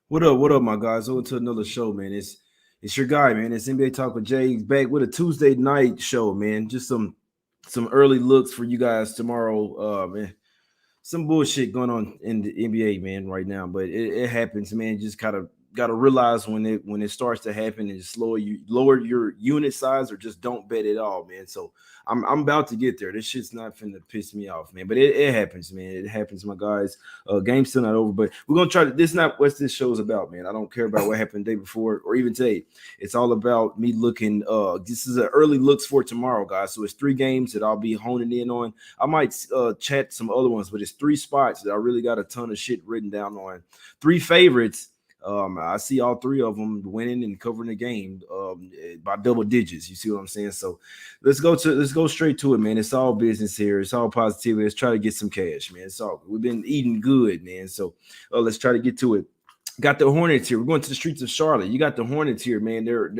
What up, my guys? Over to another show, man. It's your guy, man. It's NBA Talk with Jay. He's back with a Tuesday night show, man. Just some early looks for you guys tomorrow. Man, some bullshit going on in the NBA, man, right now. But it happens, man. Just kind of got to realize when it starts to happen and just lower your unit size or just don't bet at all, man. So I'm about to get there. This shit's not finna piss me off, man. But it happens, man. It happens, my guys. Game's still not over, but we're gonna try to. This is not what this show's about, man. I don't care about what happened the day before or even today. It's all about me looking. This is an early looks for tomorrow, guys. So it's 3 games that I'll be honing in on. I might chat some other ones, but it's 3 spots that I really got a ton of shit written down on. 3 favorites. I see all 3 of them winning and covering the game by double digits. You see what I'm saying? So let's go straight to it, man. It's all business here. It's all positivity. Let's try to get some cash, man. It's all we've been eating good, man. So let's try to get to it. Got the Hornets here. We're going to the streets of Charlotte. You got the Hornets here, man. They're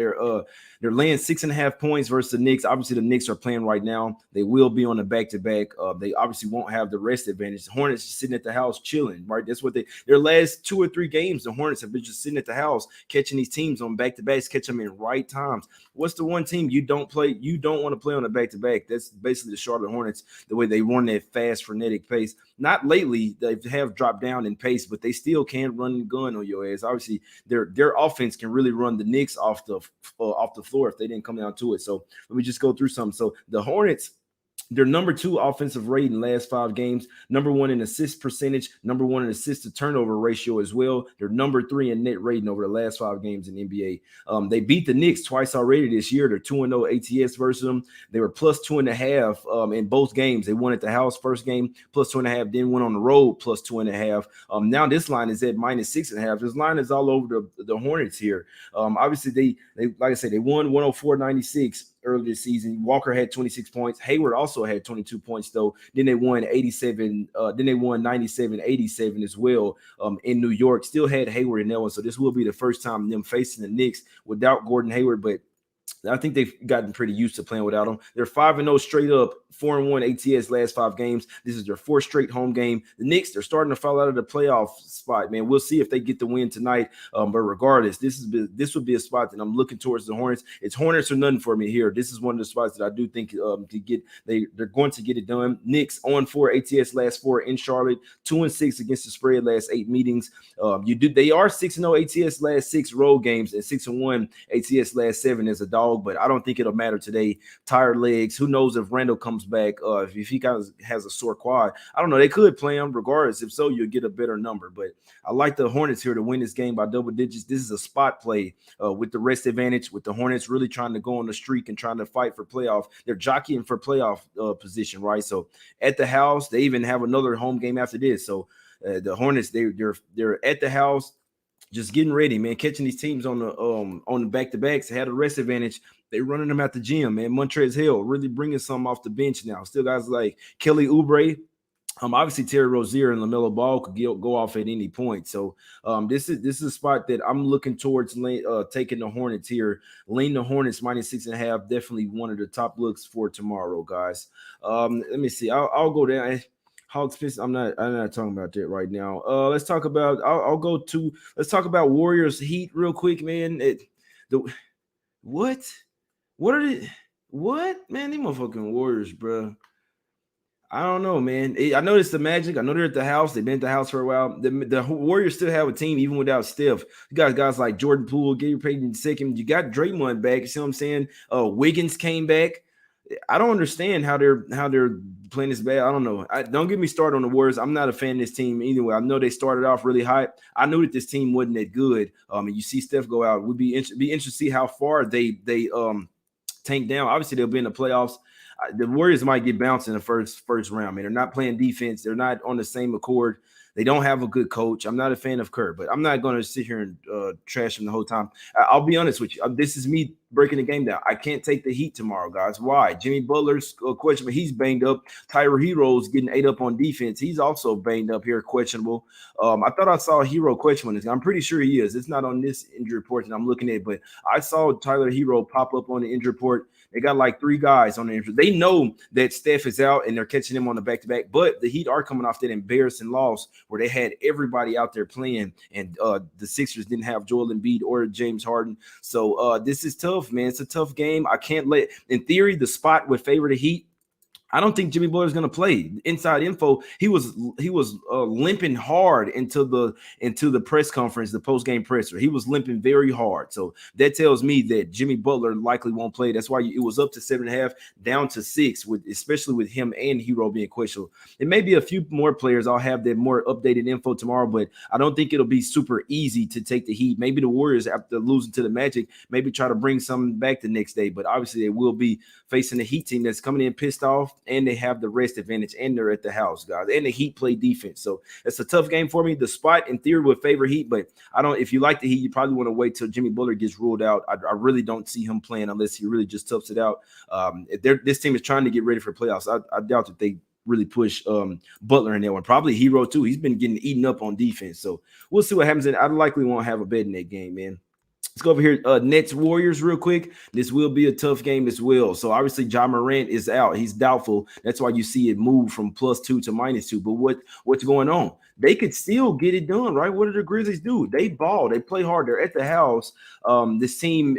laying 6.5 points versus the Knicks. Obviously, the Knicks are playing right now. They will be on the back-to-back. They obviously won't have the rest advantage. The Hornets just sitting at the house chilling, right? That's what their last 2 or 3 games, the Hornets have been just sitting at the house, catching these teams on back-to-backs, catch them in right times. What's the one team you don't want to play on a back-to-back? That's basically the Charlotte Hornets, the way they run that fast, frenetic pace. Not lately, they have dropped down in pace, but they still can run and gun on your ass. Obviously, their offense can really run the Knicks off the floor if they didn't come down to it. So let me just go through some. So the Hornets, they're number 2 offensive rating last 5 games, number 1 in assist percentage, number 1 in assist to turnover ratio as well. They're number 3 in net rating over the last 5 games in the NBA. They beat the Knicks twice already this year. They're 2-0 ATS versus them. They were plus 2.5 in both games. They won at the house first game, plus 2.5, then went on the road, plus 2.5. Now this line is at minus 6.5. This line is all over the Hornets here. Obviously, they like I said, they won 104-96 earlier this season. Walker had 26 points. Hayward also had 22 points, though. Then they won 87. Then they won 97-87 as well in New York. Still had Hayward in that one. So this will be the first time them facing the Knicks without Gordon Hayward. But I think they've gotten pretty used to playing without him. They're 5-0 straight up, 4-1 ATS last 5 games. This is their 4th straight home game. The Knicks, they're starting to fall out of the playoff spot, man. We'll see if they get the win tonight. But regardless, this would be a spot that I'm looking towards the Hornets. It's Hornets or nothing for me here. This is one of the spots that I do think they're going to get it done. Knicks 0-4 ATS last 4 in Charlotte, 2-6 against the spread last 8 meetings. They are 6-0 ATS last 6 road games and 6-1 ATS last 7 as a dog, but I don't think it'll matter today. Tired legs. Who knows if Randall comes back? If he kind of has a sore quad, I don't know. They could play him regardless. If so, you'll get a better number. But I like the Hornets here to win this game by double digits. This is a spot play with the rest advantage, with the Hornets really trying to go on the streak and trying to fight for playoff. They're jockeying for playoff position, right? So at the house, they even have another home game after this. So the Hornets, they're at the house, just getting ready, man. Catching these teams on the back-to-backs. They had a rest advantage. They running them at the gym, man. Montrezl Harrell really bringing some off the bench now. Still guys like Kelly Oubre. Obviously Terry Rozier and LaMelo Ball could go off at any point. So this is a spot that I'm looking towards taking the Hornets here. Lean the Hornets minus 6.5. Definitely one of the top looks for tomorrow, guys. Let me see. I'll go down. Hawks Pistons. I'm not talking about that right now. Let's talk about. Let's talk about Warriors Heat real quick, man. What? What are they? What, man? These motherfucking Warriors, bro. I don't know, man. I know it's the Magic. I know they're at the house. They've been at the house for a while. The Warriors still have a team even without Steph. You got guys like Jordan Poole, Gary Payton II. You got Draymond back. You see what I'm saying? Wiggins came back. I don't understand how they're playing this bad. I don't know. Don't get me started on the Warriors. I'm not a fan of this team either way. I know they started off really high. I knew that this team wasn't that good. And you see Steph go out. Would be interested to see how far they tank down. Obviously, they'll be in the playoffs. The Warriors might get bounced in the first round. Man, they're not playing defense. They're not on the same accord. They don't have a good coach. I'm not a fan of Kerr, but I'm not going to sit here and trash him the whole time. I'll be honest with you. This is me breaking the game down. I can't take the Heat tomorrow, guys. Why? Jimmy Butler's questionable. He's banged up. Tyler Hero's getting ate up on defense. He's also banged up here, questionable. I thought I saw Hero questionable. I'm pretty sure he is. It's not on this injury report that I'm looking at, but I saw Tyler Hero pop up on the injury report. They got like 3 guys on the injury. they know that Steph is out and they're catching him on the back-to-back. But the Heat are coming off that embarrassing loss where they had everybody out there playing, and the Sixers didn't have Joel Embiid or James Harden. So this is tough, man. It's a tough game. I can't let, in theory, the spot would favor the Heat. I don't think Jimmy Butler's going to play. Inside info, he was limping hard into the press conference, the post-game presser. He was limping very hard. So that tells me that Jimmy Butler likely won't play. That's why it was up to 7.5, down to 6, especially with him and Hero being questionable. It may be a few more players. I'll have that more updated info tomorrow, but I don't think it'll be super easy to take the Heat. Maybe the Warriors, after losing to the Magic, maybe try to bring something back the next day. But obviously they will be facing the Heat team that's coming in pissed off, and they have the rest advantage, and they're at the house, guys. And the Heat play defense. So it's a tough game for me. The spot, in theory, would favor Heat, but I don't. If you like the Heat, you probably want to wait till Jimmy Butler gets ruled out. I really don't see him playing unless he really just toughs it out. This team is trying to get ready for playoffs. I doubt that they really push Butler in that one. Probably Hero, too. He's been getting eaten up on defense. So we'll see what happens. And I likely won't have a bet in that game, man. Let's go over here. Nets Warriors real quick. This will be a tough game as well. So obviously Ja Morant is out. He's doubtful. That's why you see it move from +2 to -2. But what's going on? They could still get it done, right? What do the Grizzlies do? They ball. They play hard. They're at the house. This team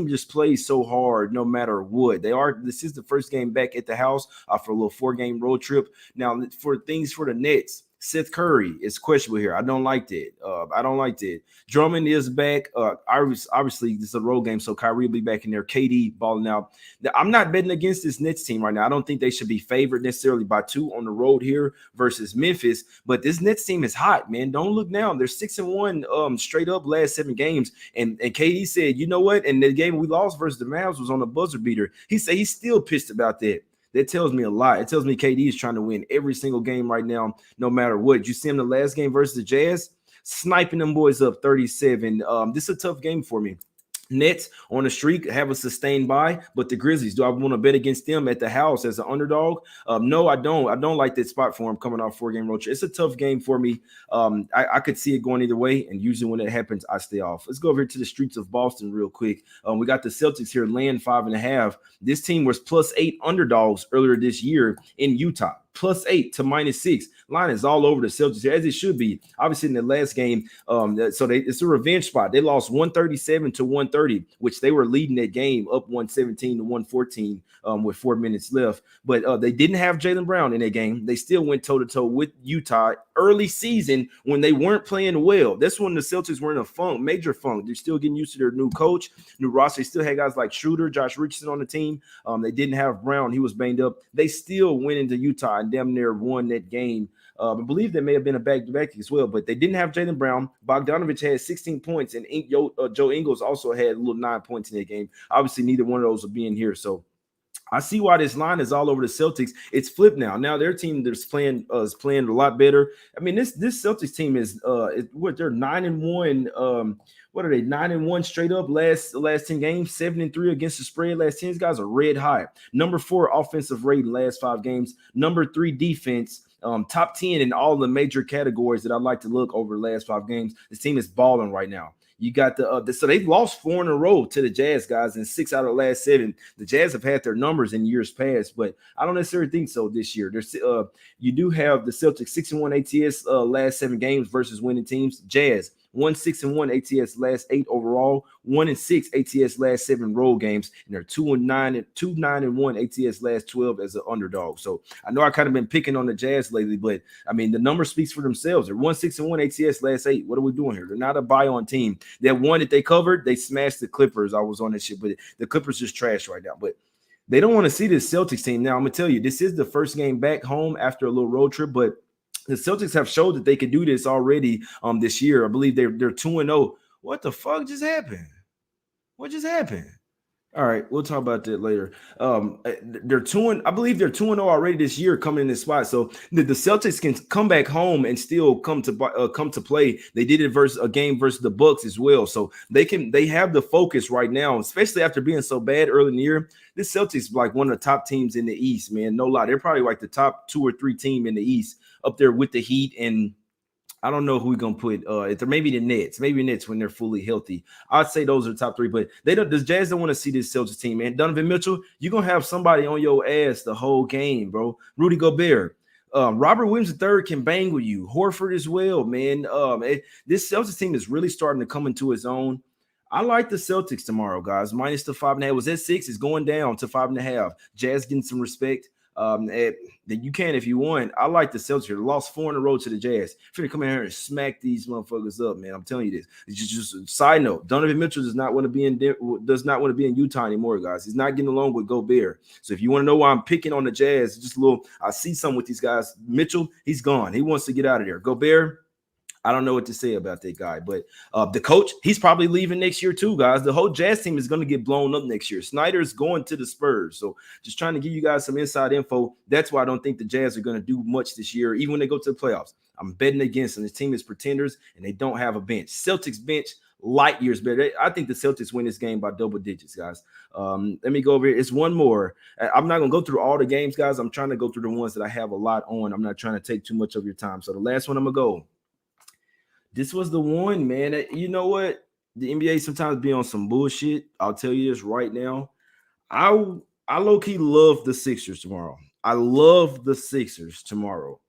just plays so hard no matter what. This is the first game back at the house after a little 4-game road trip. Now, for the Nets, Seth Curry is questionable here. I don't like that. Drummond is back. Obviously, this is a road game, so Kyrie will be back in there. KD balling out. I'm not betting against this Nets team right now. I don't think they should be favored necessarily by 2 on the road here versus Memphis. But this Nets team is hot, man. Don't look down. They're 6-1 straight up last 7 games. And KD said, you know what? And the game we lost versus the Mavs was on a buzzer beater. He said he's still pissed about that. That tells me a lot. It tells me KD is trying to win every single game right now, no matter what. You see him the last game versus the Jazz, sniping them boys up 37. This is a tough game for me. Nets on a streak, have a sustained bye, but the Grizzlies, do I want to bet against them at the house as an underdog? No, I don't. I don't like that spot for them coming off 4-game road trip. It's a tough game for me. I could see it going either way, and usually when it happens, I stay off. Let's go over here to the streets of Boston real quick. We got the Celtics here laying 5.5. This team was +8 underdogs earlier this year in Utah. +8 to -6. Line is all over the Celtics here, as it should be. Obviously, in the last game, it's a revenge spot. They lost 137 to 130, which they were leading that game up 117 to 114 with 4 minutes left. But they didn't have Jaylen Brown in that game. They still went toe-to-toe with Utah early season when they weren't playing well. That's when the Celtics were in a major funk. They're still getting used to their new coach, new roster. They still had guys like Schroeder, Josh Richardson on the team. They didn't have Brown. He was banged up. They still went into Utah and damn near won that game. I believe there may have been a back-to-back as well, but they didn't have Jaylen Brown. Bogdanovich had 16 points, and Joe Ingles also had a little 9 points in that game. Obviously, neither one of those will be in here, so I see why this line is all over the Celtics. It's flipped now. Now their team is playing a lot better. I mean, this Celtics team is they're 9-1. What are they? 9-1 straight up last 10 games, 7-3 against the spread. Last 10 guys are red hot. Number 4 offensive rating last 5 games. Number 3 defense. Top 10 in all the major categories that I'd like to look over the last 5 games. This team is balling right now. You got so they've lost 4 in a row to the Jazz, guys, and 6 out of the last 7. The Jazz have had their numbers in years past, but I don't necessarily think so this year. There's you do have the Celtics 6-1 ATS last 7 games versus winning teams. Jazz 1-6-1 ATS last 8 overall, 1-6 ATS last 7 road games, and they're 2-9-1 ATS last 12 as an underdog. So I know I kind of been picking on the Jazz lately, but I mean the number speaks for themselves. They're 1-6-1 ATS last 8. What are we doing here? They're not a buy-on team. That one that they covered, they smashed the Clippers. I was on that shit, but the Clippers just trash right now. But they don't want to see this Celtics team. Now I'm gonna tell you, this is the first game back home after a little road trip, but the Celtics have showed that they could do this already this year. I believe they're 2-0. What the fuck just happened? What just happened? All right, we'll talk about that later. They're 2-0. I believe they're 2-0 already this year coming in this spot. So the Celtics can come back home and still come to play. They did it versus a game versus the Bucks as well. So they have the focus right now, especially after being so bad early in the year. This Celtics is like one of the top teams in the East, man. No lie. They're probably like the top 2 or 3 team in the East, up there with the Heat and I don't know who we're gonna put. If there maybe the Nets, when they're fully healthy. I'd say those are the top three, but they don't. The Jazz don't want to see this Celtics team, man. Donovan Mitchell, you're gonna have somebody on your ass the whole game, bro. Rudy Gobert. Robert Williams III can bang with you. Horford as well, man. This Celtics team is really starting to come into its own. I like the Celtics tomorrow, guys. Minus the 5.5. Was at 6. It's going down to 5.5. Jazz getting some respect. That you can if you want. I like the Celtics here. Lost 4 in a row to the Jazz. Finna come in here and smack these motherfuckers up, man. I'm telling you this. It's just a side note. Donovan Mitchell does not want to be in Utah anymore, guys. He's not getting along with Gobert. So if you want to know why I'm picking on the Jazz, just a little. I see something with these guys. Mitchell, he's gone. He wants to get out of there. Gobert, I don't know what to say about that guy, but the coach, he's probably leaving next year too, guys. The whole Jazz team is going to get blown up next year. Snyder's going to the Spurs. So just trying to give you guys some inside info. That's why I don't think the Jazz are going to do much this year, even when they go to the playoffs. I'm betting against them. This team is pretenders, and they don't have a bench. Celtics bench, light years better. I think the Celtics win this game by double digits, guys. Let me go over here. It's one more. I'm not going to go through all the games, guys. I'm trying to go through the ones that I have a lot on. I'm not trying to take too much of your time. So the last one I'm going to go. This was the one, man. You know what? The NBA sometimes be on some bullshit. I'll tell you this right now. I low-key love the Sixers tomorrow. I love the Sixers tomorrow.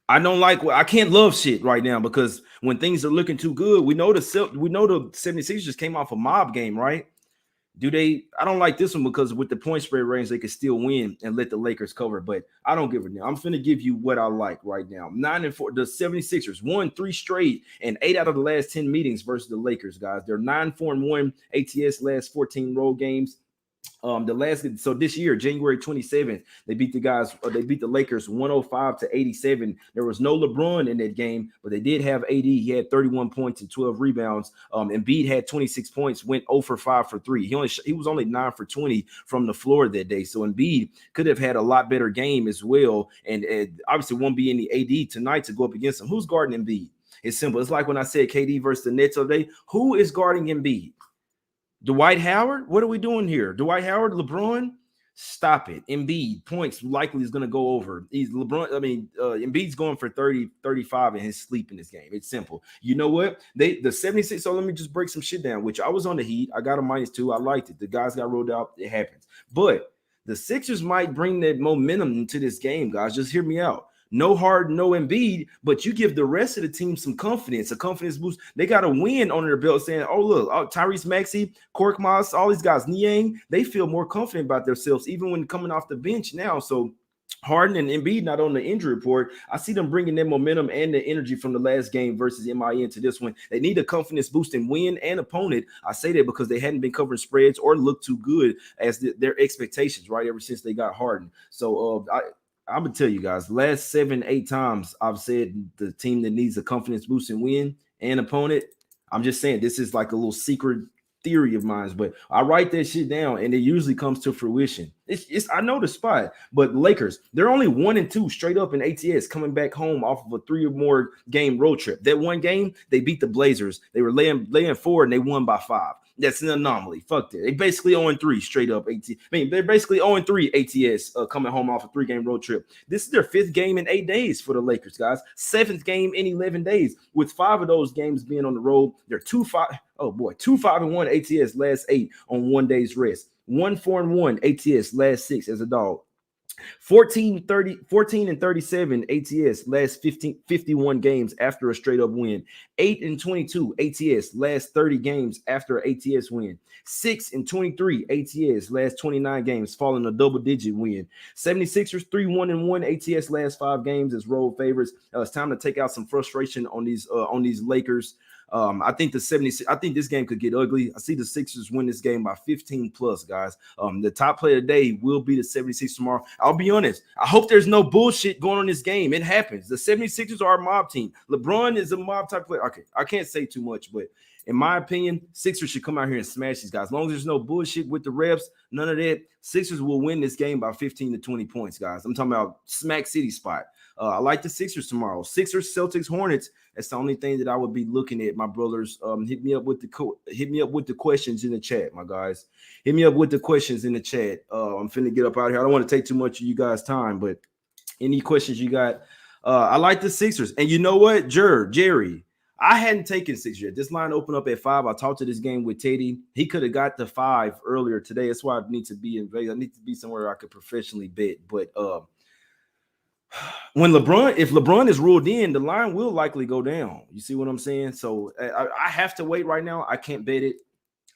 I can't love shit right now because when things are looking too good, we know the 76ers just came off a mob game, right? I don't like this one because with the point spread range, they could still win and let the Lakers cover, but I don't give a damn. I'm finna give you what I like right now. 9-4, the 76ers won 3 straight and 8 out of the last 10 meetings versus the Lakers, guys. They're 9-4-1 ATS last 14 road games. So this year, January 27th, they beat the Lakers 105-87. There was no LeBron in that game, but they did have AD. He had 31 points and 12 rebounds. Embiid had 26 points, went 0 for 5 for 3. He was only 9 for 20 from the floor that day. So Embiid could have had a lot better game as well. And obviously won't be any AD tonight to go up against him. Who's guarding Embiid? It's simple. It's like when I said KD versus the Nets today. Who is guarding Embiid? Dwight Howard? What are we doing here? Dwight Howard, LeBron? Stop it. Embiid points likely is going to go over. Embiid's going for 30, 35 in his sleep in this game. It's simple. You know what? The 76. So let me just break some shit down, which I was on the Heat. I got a -2. I liked it. The guys got rolled out. It happens. But the Sixers might bring that momentum into this game, guys. Just hear me out. No Harden, no Embiid, but you give the rest of the team some confidence, a confidence boost. They got a win on their belt saying, oh, look, Tyrese Maxey, Korkmaz, all these guys, Niang, they feel more confident about themselves, even when coming off the bench now. So Harden and Embiid not on the injury report. I see them bringing their momentum and the energy from the last game versus MI into this one. They need a confidence boost in win and opponent. I say that because they hadn't been covering spreads or looked too good as their expectations, right, ever since they got Harden. So I'm going to tell you guys, last 7-8 times I've said the team that needs a confidence boost and win and opponent. I'm just saying this is like a little secret theory of mine, but I write that shit down and it usually comes to fruition. I know the spot, but Lakers, they're only 1-2 straight up in ATS coming back home off of a 3 or more game road trip. That one game, they beat the Blazers. They were laying 4 and they won by 5. That's an anomaly. Fuck that. They basically 0-3 straight up ATS. They're basically 0-3 ATS coming home off a 3-game road trip. This is their 5th game in 8 days for the Lakers, guys. 7th game in 11 days, with 5 of those games being on the road. They're 2-5-1 ATS last 8 on 1 day's rest. 1-4-1 ATS last 6 as a dog. 14-37 ATS last 51 games after a straight up win. 8-22 ATS last 30 games after an ATS win. 6-23 ATS last 29 games following a double-digit win. 76ers 3-1-1 ATS last 5 games as road favorites. It's time to take out some frustration on these Lakers. I think this game could get ugly. I see the Sixers win this game by 15 plus, guys. The top player today will be the 76ers tomorrow. I'll be honest. I hope there's no bullshit going on in this game. It happens. The 76ers are a mob team. LeBron is a mob type player. Okay, I can't say too much, but in my opinion, Sixers should come out here and smash these guys. As long as there's no bullshit with the refs, none of that, Sixers will win this game by 15 to 20 points, guys. I'm talking about Smack City spot. I like the Sixers tomorrow. Sixers, Celtics, Hornets. That's the only thing that I would be looking at, my brothers. Hit me up with the questions in the chat, my guys. Hit me up with the questions in the chat. I'm finna get up out here. I don't want to take too much of you guys' time, but any questions you got, I like the Sixers. And you know what, Jerry, I hadn't taken Sixers yet. This line opened up at 5. I talked to this game with Teddy. He could have got the 5 earlier today. That's why I need to be in Vegas. I need to be somewhere I could professionally bet. But if LeBron is ruled in, the line will likely go down. You see what I'm saying? So I have to wait right now. I can't bet it.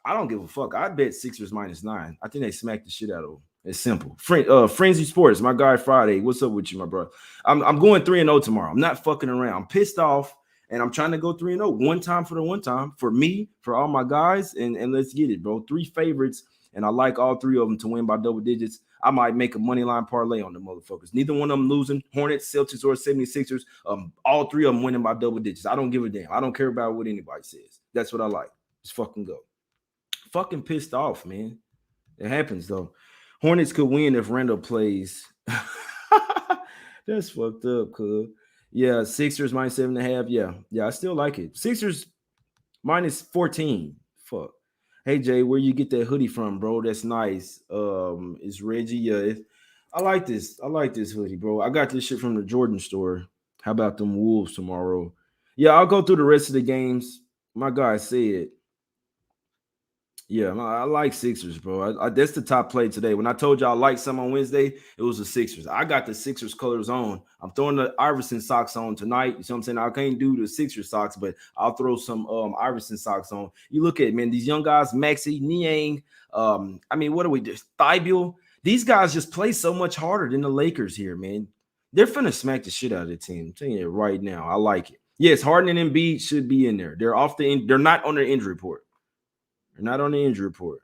I don't give a fuck. I'd bet Sixers -9. I think they smacked the shit out of them. It's simple. Frenzy Sports, my guy Friday. What's up with you, my brother? I'm going 3-0 tomorrow. I'm not fucking around. I'm pissed off, and I'm trying to go 3-0. One time for the one time. For me, for all my guys, and let's get it, bro. 3 favorites, and I like all 3 of them to win by double digits. I might make a money line parlay on the motherfuckers. Neither one of them losing. Hornets, Celtics, or 76ers. All 3 of them winning by double digits. I don't give a damn. I don't care about what anybody says. That's what I like. Just fucking go. Fucking pissed off, man. It happens though. Hornets could win if Randall plays. That's fucked up, cuz. Yeah, Sixers -7.5. Yeah, I still like it. Sixers -14. Fuck. Hey Jay, where you get that hoodie from, bro? That's nice. It's Reggie. Yeah, I like this. I like this hoodie, bro. I got this shit from the Jordan store. How about them Wolves tomorrow? Yeah, I'll go through the rest of the games. My guy said. Yeah, I like Sixers, bro. That's the top play today. When I told y'all I like some on Wednesday, it was the Sixers. I got the Sixers colors on. I'm throwing the Iverson socks on tonight. You see what I'm saying? I can't do the Sixers socks, but I'll throw some Iverson socks on. You look at, man, these young guys, Maxey, Niang, what do we do? Thibault. These guys just play so much harder than the Lakers here, man. They're finna smack the shit out of the team. I'm telling you right now. I like it. Yes, Harden and Embiid should be in there. They're not on their injury report. Not on the injury report.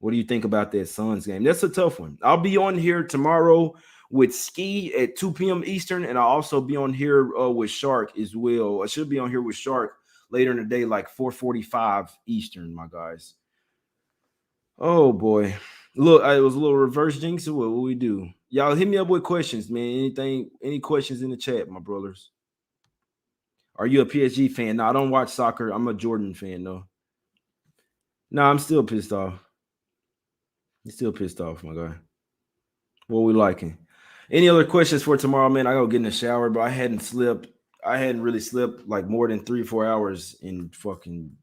What do you think about that Suns game? That's a tough one. I'll be on here tomorrow with Ski at 2 p.m. Eastern, and I'll also be on here with Shark as well. I should be on here with Shark later in the day, like 4:45 Eastern, my guys. Oh, boy. Look, it was a little reverse jinx. What we do? Y'all hit me up with questions, man. Any questions in the chat, my brothers? Are you a PSG fan? No, I don't watch soccer. I'm a Jordan fan, though. No, I'm still pissed off. You're still pissed off, my guy. What we liking? Any other questions for tomorrow, man? I go get in the shower, but I hadn't really slept like more than 3 or 4 hours in fucking,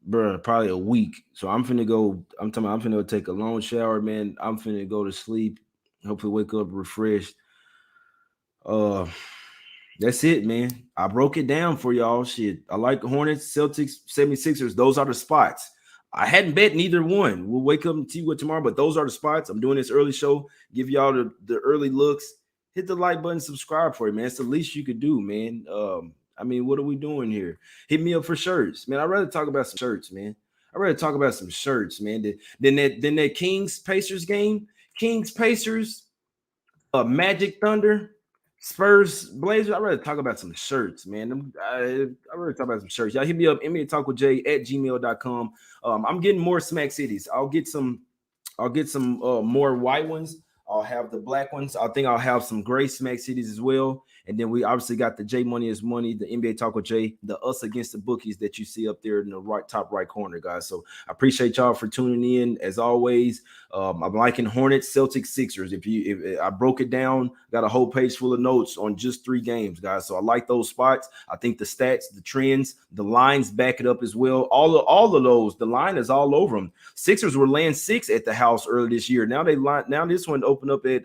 probably a week. So I'm finna go. I'm finna go take a long shower, man. I'm finna go to sleep. Hopefully wake up refreshed. That's it, man. I broke it down for y'all. Shit. I like the Hornets, Celtics, 76ers. Those are the spots. I hadn't bet neither one. We'll wake up and see what tomorrow, but those are the spots. I'm doing this early show. Give y'all the early looks. Hit the like button, subscribe for it, man. It's the least you could do, man. What are we doing here? Hit me up for shirts, man. I'd rather talk about some shirts, man. Than that Kings Pacers game. Kings Pacers, Magic Thunder. Spurs, Blazers, I'd rather talk about some shirts, man. I'd rather talk about some shirts. Y'all hit me up, NbaTalkWithJay at gmail.com. I'm getting more Smack Cities. I'll get some more white ones. I'll have the black ones. I think I'll have some gray Smack Cities as well. And then we obviously got the J Money is Money, the NBA Talk with Jay, the Us Against the Bookies that you see up there in the top right corner, guys. So I appreciate y'all for tuning in. As always, I'm liking Hornets, Celtics, Sixers. If I broke it down, got a whole page full of notes on just 3 games, guys. So I like those spots. I think the stats, the trends, the lines back it up as well. All of those, the line is all over them. Sixers were laying 6 at the house earlier this year. Now this one opened up at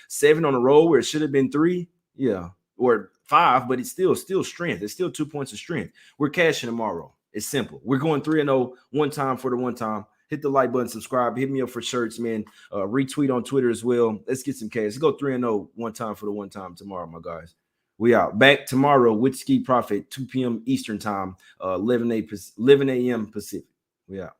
7 on the road where it should have been 3. Yeah, or 5, but it's still strength. It's still 2 points of strength. We're cashing tomorrow. It's simple. We're going 3-0 one time for the one time. Hit the like button, subscribe, hit me up for shirts, man. Retweet on Twitter as well. Let's get some cash. Let's go 3-0 one time for the one time tomorrow, my guys. We out. Back tomorrow with Ski Profit, 2 p.m. Eastern time, 11 a.m. Pacific. We out.